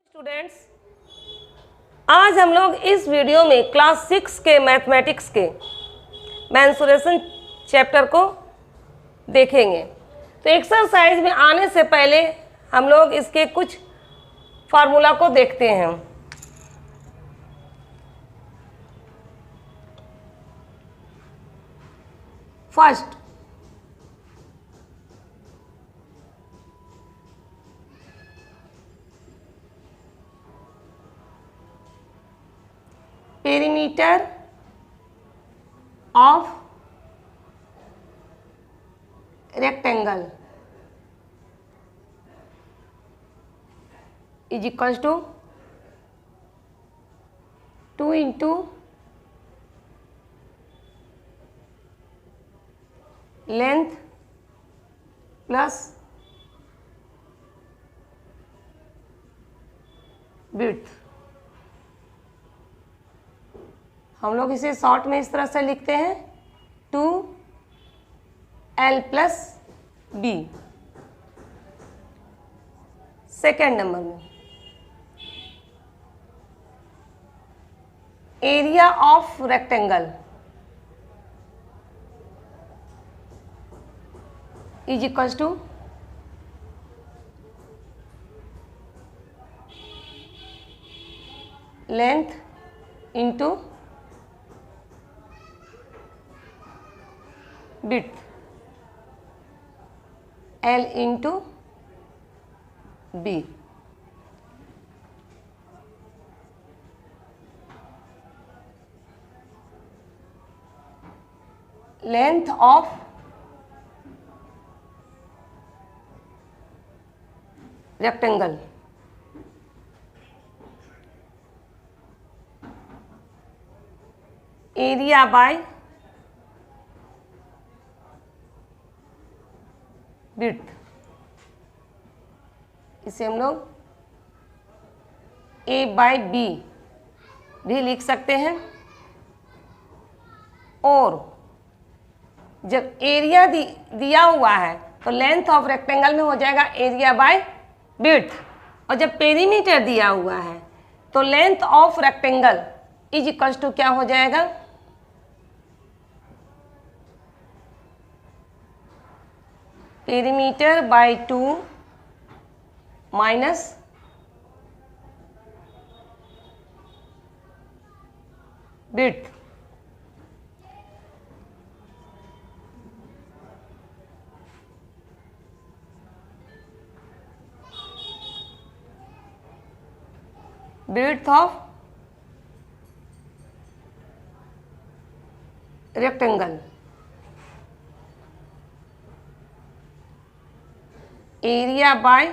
Students, आज हम लोग इस वीडियो में क्लास 6 के मैथमेटिक्स के मेंसुरेशन चैप्टर को देखेंगे। तो एक्सरसाइज में आने से पहले हम लोग इसके कुछ फार्मूला को देखते हैं। First, perimeter of rectangle is equals to 2 into length plus width। हम लोग इसे शॉर्ट में इस तरह से लिखते हैं 2L plus B. Second number में area of rectangle is equals to length into width, L into B। Length of rectangle area by width. इसे हम लोग A बाई बी भी लिख सकते हैं। और जब एरिया दिया हुआ है तो लेंथ ऑफ रेक्टेंगल में हो जाएगा एरिया बाय विड्थ। और जब पेरीमीटर दिया हुआ है तो length of rectangle is equals to क्या हो जाएगा, perimeter by 2 minus width. Width of rectangle area by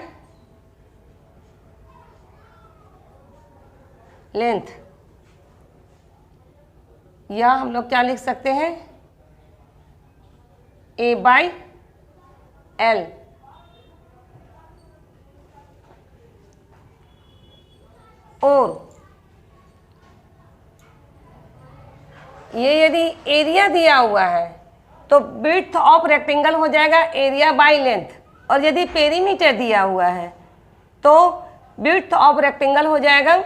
length, या हम लोग क्या लिख सकते हैं A बाई L। और ये यदि एरिया दिया हुआ है तो विड्थ ऑफ रेक्टेंगल हो जाएगा एरिया बाई लेंथ। और यदि पेरीमीटर दिया हुआ है तो विड्थ ऑफ रेक्टेंगल हो जाएगा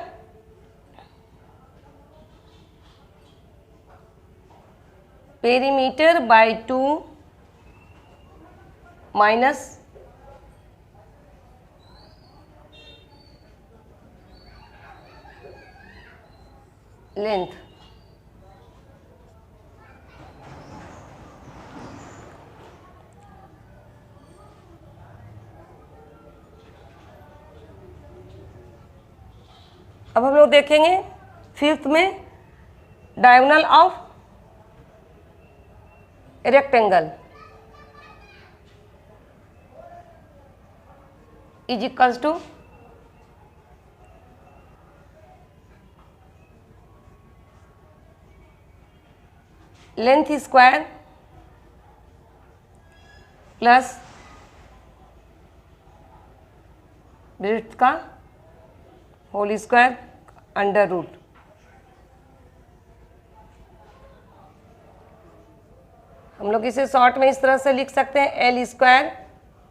पेरीमीटर बाय 2 माइनस लेंथ। अब हम लोग देखेंगे फिफ्थ में diagonal of rectangle is equals to length square plus width का होल स्क्वायर अंडर रूट। हम लोग इसे शॉर्ट में इस तरह से लिख सकते हैं L square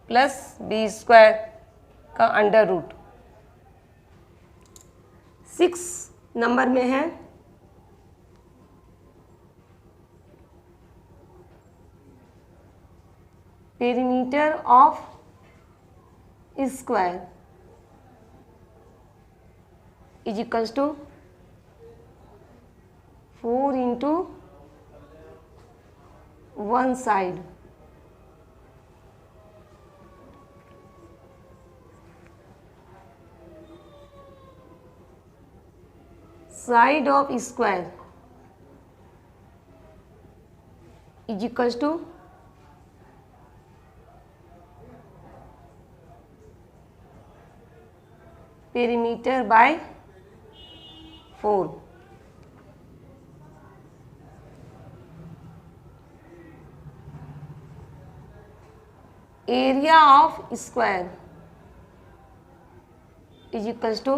plus B square का अंडर रूट। 6 नंबर में है perimeter of square is equals to 4 into 1 side. Side of square is equals to perimeter by 4। Area of square is equals to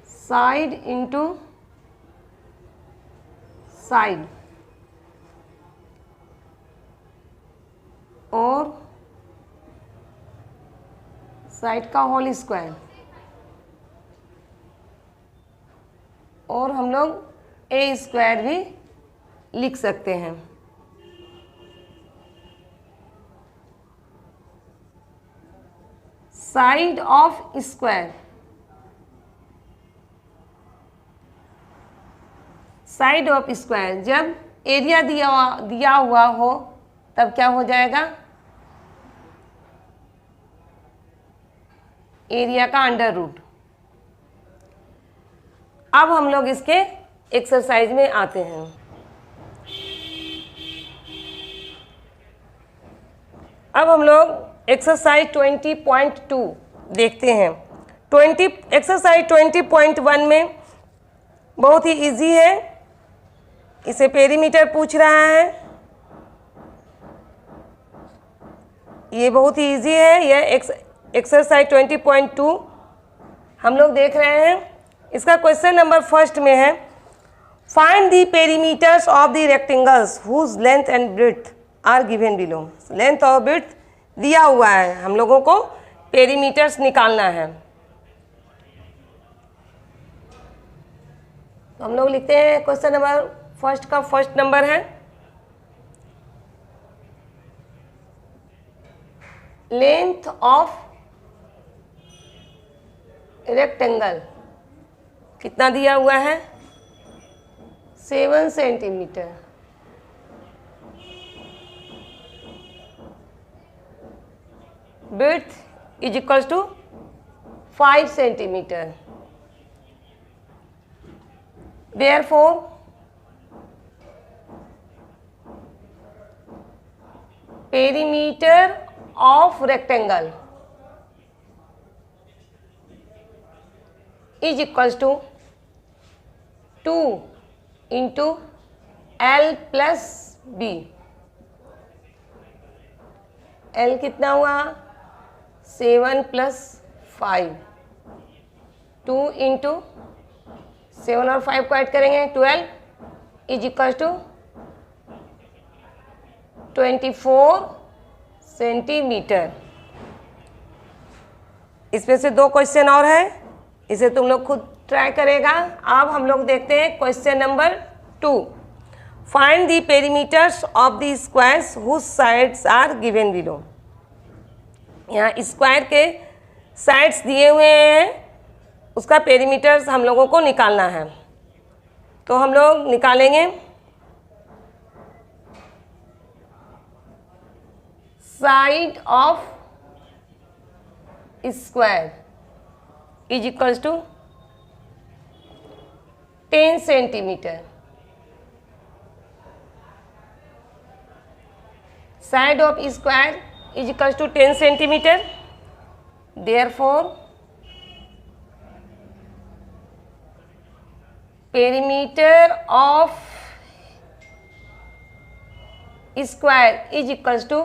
side into side और side का whole square, और हम लोग A square भी लिख सकते हैं। Side of square, side of square जब एरिया दिया हुआ हो तब क्या हो जाएगा, एरिया का अंडर रूट। अब हम लोग इसके एक्सरसाइज में आते हैं। अब हम लोग एक्सरसाइज 20.2 देखते हैं। एक्सरसाइज 20.1 में बहुत ही इजी है, इसे पेरीमीटर पूछ रहा है। ये बहुत ही इजी है। यह एक्सरसाइज 20.2 हम लोग देख रहे हैं। इसका क्वेश्चन नंबर फर्स्ट में है, find the perimeters of the rectangles whose length and breadth are given below. Length और ब्रेड्थ दिया हुआ है, हम लोगों को पेरीमीटर्स निकालना है। तो हम लोग लिखते हैं क्वेश्चन नंबर फर्स्ट का फर्स्ट नंबर है, लेंथ ऑफ रेक्टेंगल कितना दिया हुआ है, 7 centimetre. Width is equals to 5 centimetre. Therefore, perimeter of rectangle is equals to 2 into L plus B। L कितना हुआ, 7 plus 5, 2 into 7 और 5 को ऐड करेंगे 12 इज इक्वल टू 24 सेंटीमीटर। इसमें से 2 क्वेश्चन और है, इसे तुम लोग खुद ट्राई करेगा। अब हम लोग देखते हैं question number 2, find the perimeters of the squares whose sides are given below. यहाँ स्क्वायर के साइड्स दिए हुए हैं, उसका पेरीमीटर्स हम लोगों को निकालना है। तो हम लोग निकालेंगे side of square is equals to 10 centimetre. Side of square is equals to 10 centimetre. Therefore perimeter of square is equals to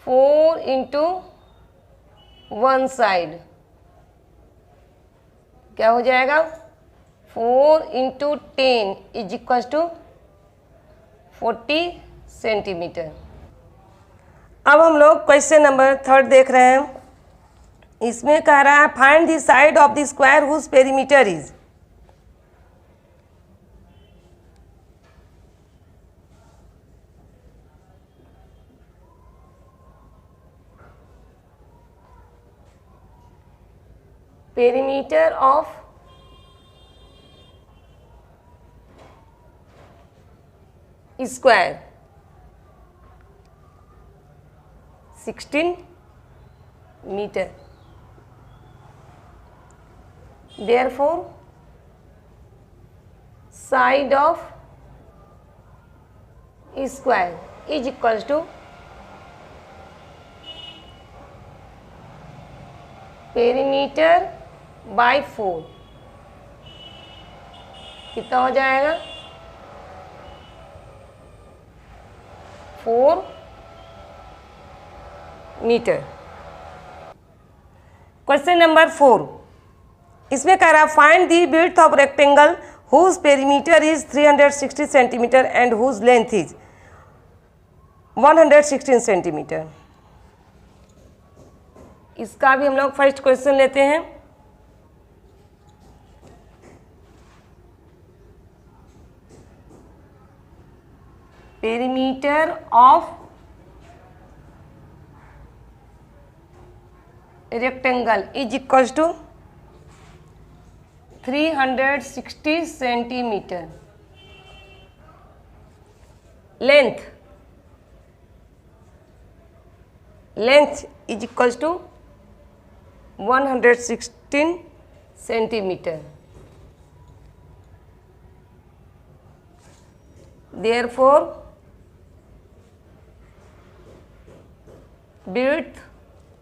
4 into 1 side. क्या हो जाएगा, 4 into 10 is equals to 40 centimetre. अब हम लोग क्वेश्चन नंबर 3 देख रहे हैं। इसमें कह रहा है find the side of the square whose perimeter is. perimeter of square 16 meter. Therefore, side of square is equals to perimeter by 4। कितना हो जाएगा? 4 मीटर। क्वेश्चन नंबर 4, इसमें कह रहा है find the width of rectangle whose perimeter is 360 centimetre and whose length is 116 centimetre. इसका भी हम लोग फर्स्ट क्वेश्चन लेते हैं। Perimeter of rectangle is equal to 360 centimetre. Length is equal to 116 centimetre. Therefore, width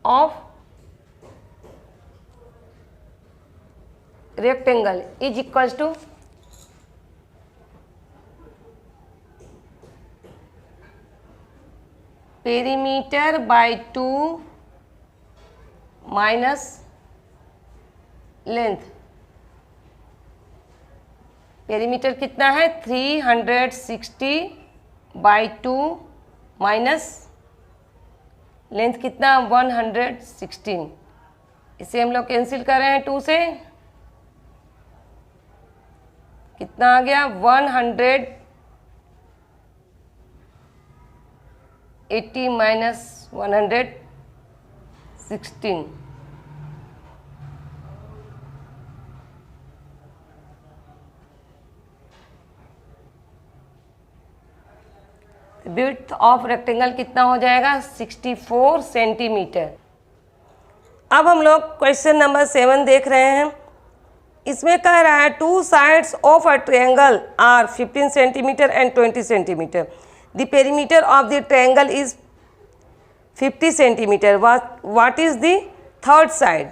of rectangle is equals to perimeter by 2 minus length। Perimeter कितना है? 360 by 2 minus length कितना? 116। इसे हम लोग कैंसिल कर रहे हैं 2 से। कितना आ गया? 180 माइनस 116। विड्थ ऑफ रेक्टेंगल कितना हो जाएगा? 64 सेंटीमीटर। अब हम लोग क्वेश्चन नंबर 7 देख रहे हैं। इसमें कह रहा है two sides of a triangle are 15 centimetre and 20 centimetre. The perimeter of the triangle is 50 centimetre. What is the third side?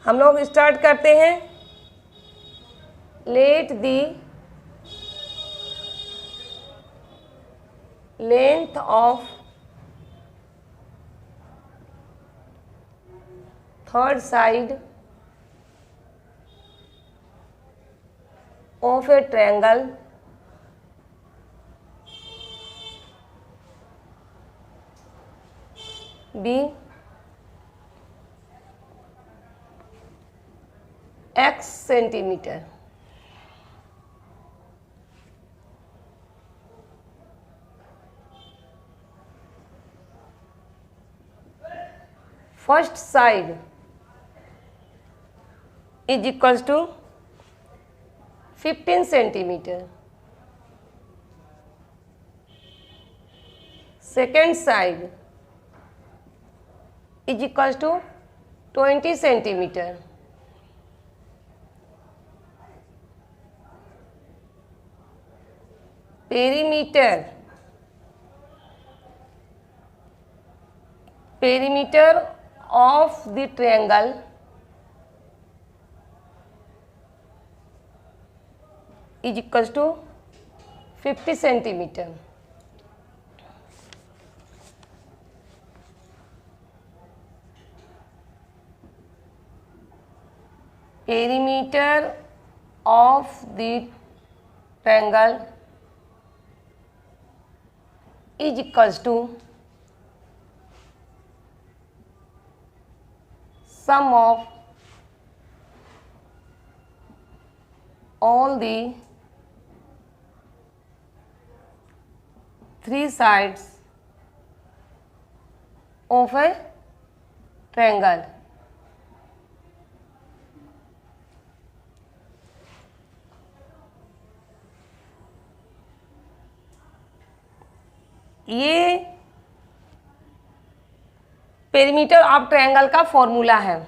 हम लोग स्टार्ट करते हैं। Let the length of third side of a triangle be x centimetre. First side is equals to 15 centimetre. Second side is equals to 20 centimetre. Perimeter of the triangle is equals to 50 centimetre. Perimeter of the triangle is equals to sum of all the three sides of a triangle. ये perimeter of triangle का formula है।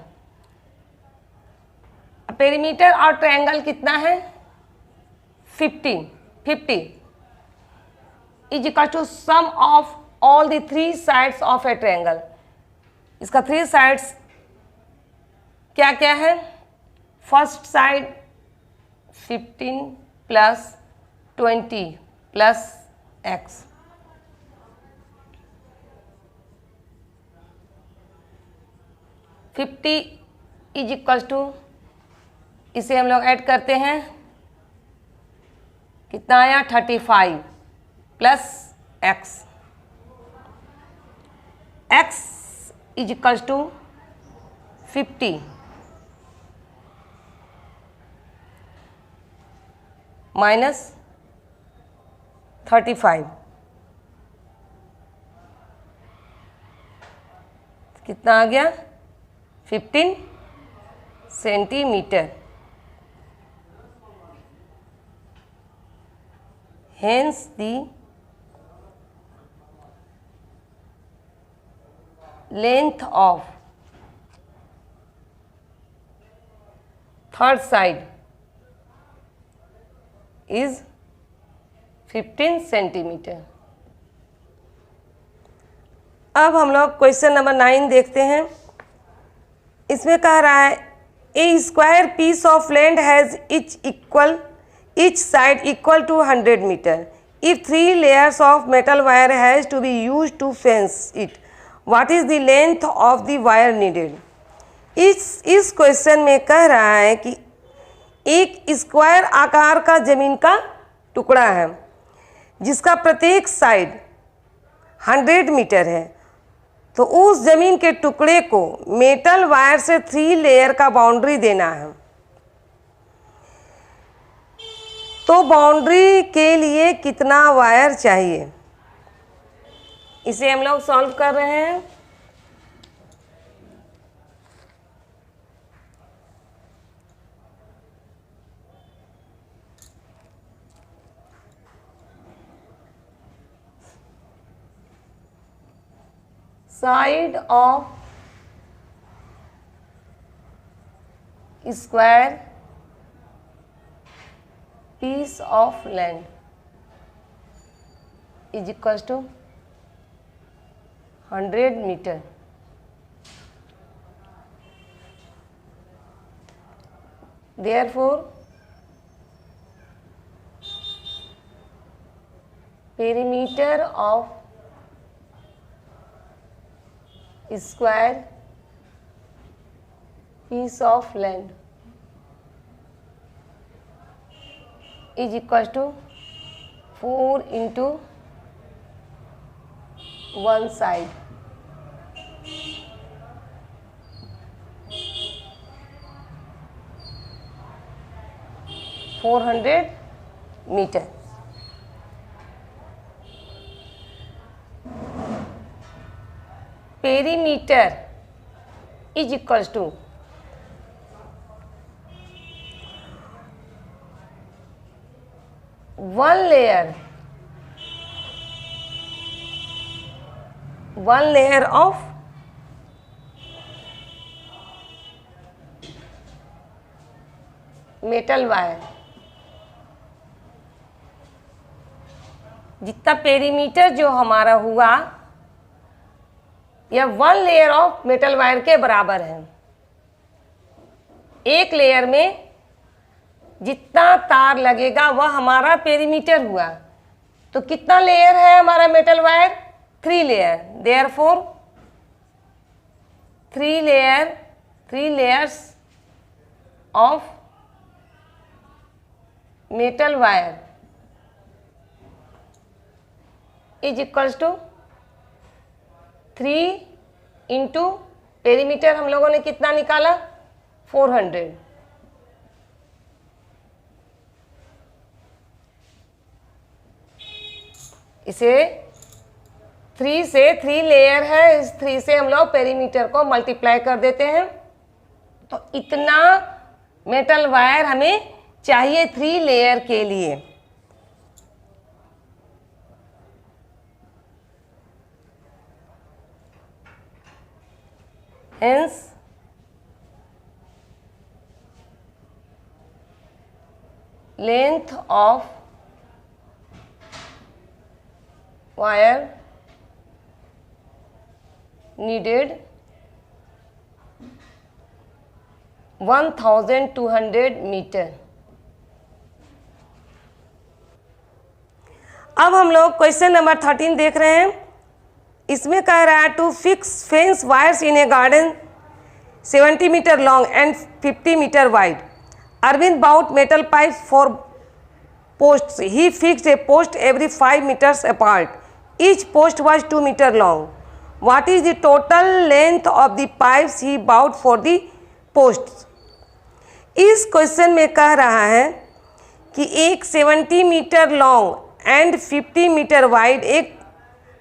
Perimeter और triangle कितना है 50 is equal to sum of all the three sides of a triangle. इसका three sides क्या क्या है? First side 15 plus 20 plus x, fifty is equal to, इसे हम लोग ऐड करते हैं, कितना आया 35 plus x, x is equal to 50 minus 35, कितना आ गया 15 centimetre. Hence the length of third side is 15 centimetre. अब हम लोग क्वेश्चन नंबर 9 देखते हैं। इसमें कह रहा है a square piece of land has each side equal to 100 meter. If 3 layers of metal wire has to be used to fence it, what is the length of the wire needed? इस question में कह रहा है कि एक square आकार का जमीन का टुकड़ा है जिसका प्रत्येक साइड 100 मीटर है, तो उस जमीन के टुकड़े को मेटल वायर से 3 लेयर का बाउंड्री देना है। तो बाउंड्री के लिए कितना वायर चाहिए, इसे हम लोग सॉल्व कर रहे हैं। Side of square piece of land is equals to 100 meter. Therefore, perimeter of square piece of land is equal to 4 into one side. Metre. Perimeter is equal to one layer of metal wire। जितना पेरीमीटर जो हमारा हुआ यह 1 layer of metal wire के बराबर है। एक लेयर में जितना तार लगेगा वह हमारा पेरीमीटर हुआ। तो कितना लेयर है हमारा metal wire? 3 layer. Therefore 3 layers of metal wire is equals to 3 into perimeter हम लोगों ने कितना निकाला 400। इसे 3 से 3 लेयर है, इस 3 से हम लोग पेरीमीटर को मल्टीप्लाई कर देते हैं, तो इतना मेटल वायर हमें चाहिए 3 लेयर के लिए। Hence length of wire needed 1200 metre. अब हम लोग क्वेश्चन नंबर 13 देख रहे हैं। इसमें कह रहा है to fix fence wires in a garden 70 metre long and 50 metre wide. Arvind bought metal pipe for posts. He fixed a post every 5 metres apart. Each post was 2 metre long. What is the total length of the pipes he bought for the posts. इस question में कह रहा है कि एक 70 metre long and 50 metre wide एक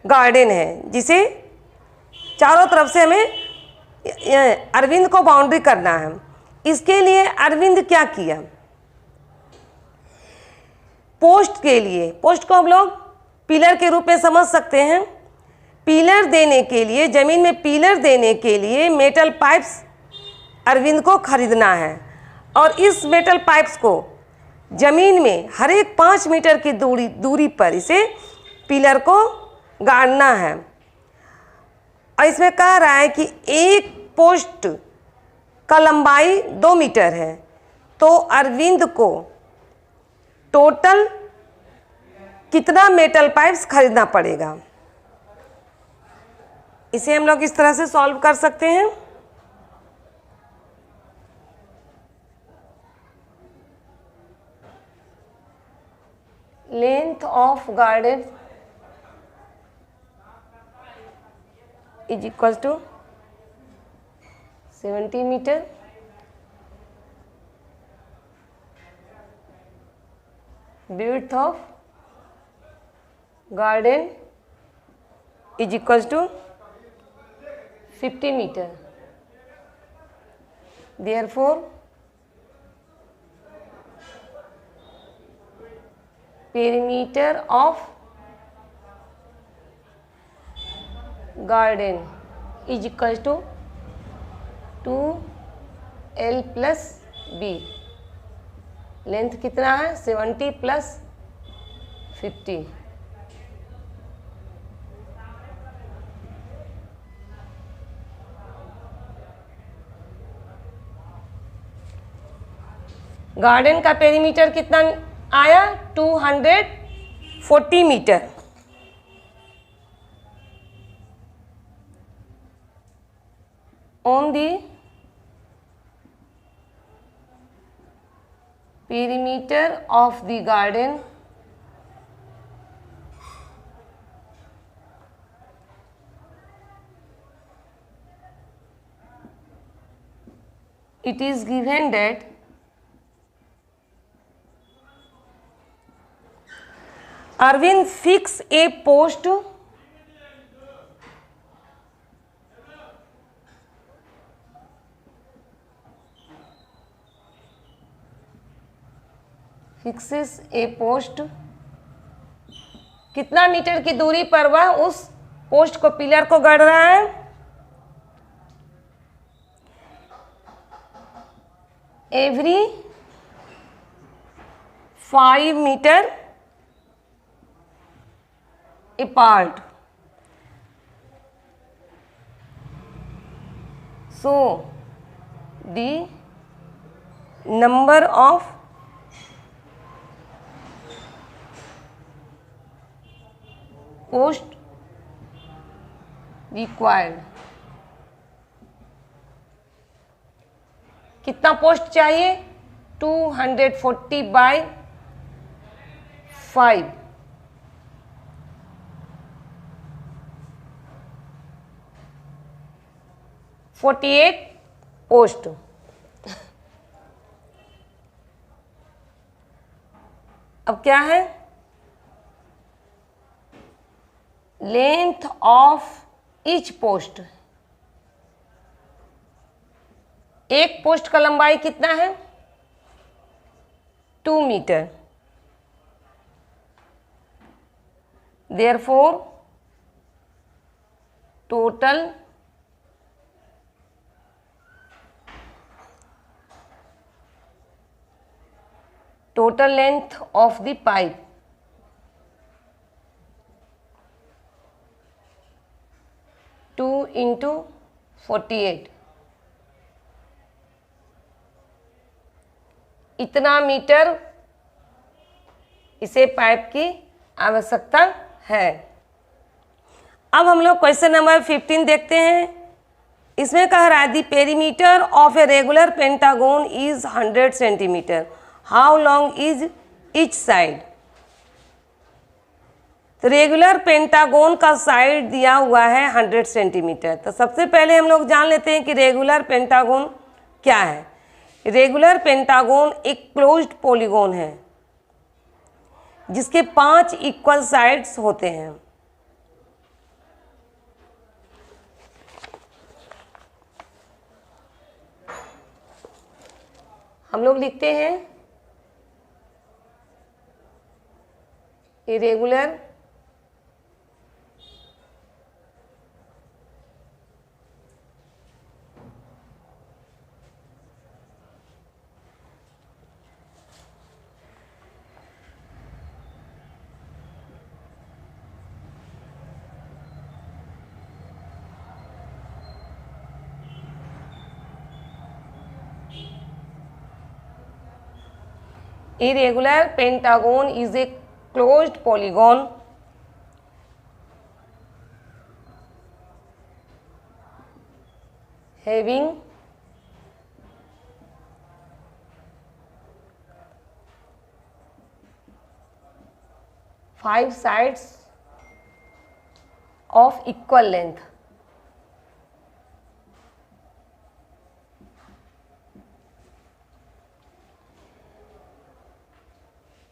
garden है, जिसे चारों तरफ से हमें अरविंद को बाउंड्री करना है। इसके लिए अरविंद क्या किया, पोस्ट के लिए, पोस्ट को हम लोग पिलर के रूप में समझ सकते हैं। पिलर देने के लिए, जमीन में पिलर देने के लिए मेटल पाइप्स अरविंद को खरीदना है, और इस मेटल पाइप्स को जमीन में हर एक 5 मीटर की दूरी पर इसे पिलर को गाड़ना है। और इसमें कह रहा है कि एक पोस्ट का लंबाई 2 मीटर है, तो अरविंद को टोटल कितना मेटल पाइप्स खरीदना पड़ेगा। इसे हम लोग इस तरह से सॉल्व कर सकते हैं। Length of garden is equals to 70 meter width of garden is equals to 50 meter. Therefore perimeter of garden is equal to 2L plus B। Length कितना है 70 प्लस 50। गार्डन का पेरीमीटर कितना आया 240 metre. On the perimeter of the garden it is given that Arvind fix a post fixes A post. कितना metre की दूरी पर वह उस पोस्ट को, पिलर को गढ़ रहा है। Every 5 metre apart. So the number of post required. कितना पोस्ट चाहिए 240/5। 48 पोस्ट। अब क्या है, लेंथ ऑफ ईच पोस्ट, एक पोस्ट का लंबाई कितना है 2 metre. Therefore total length of the pipe two into 48, इतना मीटर इसे पाइप की आवश्यकता है। अब हम लोग क्वेश्चन नंबर 15 देखते हैं। इसमें कह रहा है the perimeter of a regular pentagon is 100 centimetre, how long is each side. तो रेगुलर पेंटागोन का साइड दिया हुआ है 100 सेंटीमीटर। तो सबसे पहले हम लोग जान लेते हैं कि रेगुलर पेंटागोन क्या है। रेगुलर पेंटागोन एक क्लोज्ड पॉलीगोन है जिसके 5 इक्वल साइड्स होते हैं। हम लोग लिखते हैं irregular irregular pentagon is a closed polygon having five sides of equal length.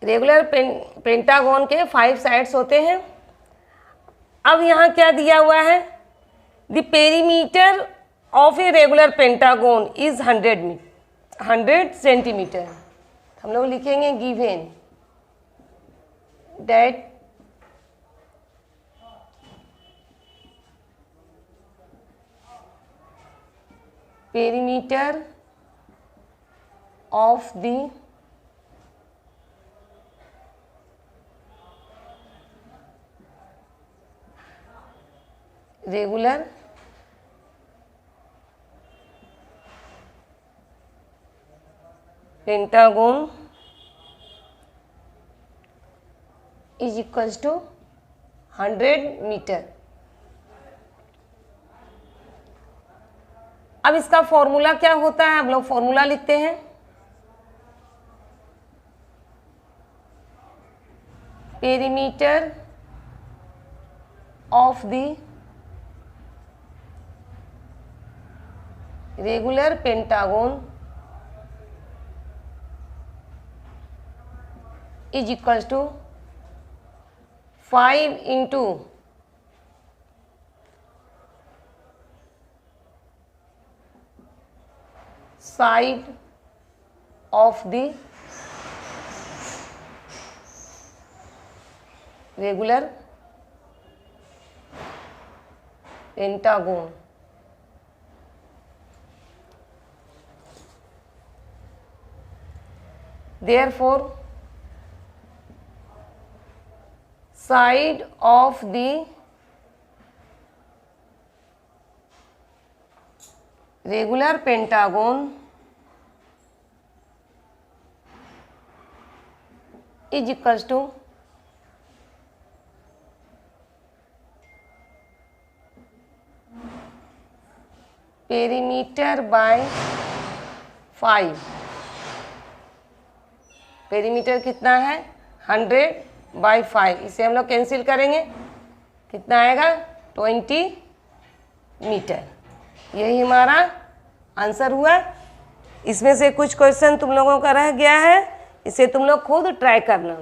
Regular pentagon के 5 साइड्स होते हैं। अब यहाँ क्या दिया हुआ है, the perimeter of a regular pentagon is 100 centimetre. हम लोग लिखेंगे given that perimeter of the regular pentagon is equals to 100 metre. अब इसका फॉर्मूला क्या होता है, हम लोग फॉर्मूला लिखते हैं। Perimeter of the regular pentagon is equals to 5 into side of the regular pentagon. Therefore, side of the regular pentagon is equals to perimeter by 5। Perimeter कितना है 100/5, इसे हम लोग कैंसिल करेंगे, कितना आएगा 20 मीटर। यही हमारा आंसर हुआ। इसमें से कुछ क्वेश्चन तुम लोगों का रह गया है, इसे तुम लोग खुद ट्राई करना।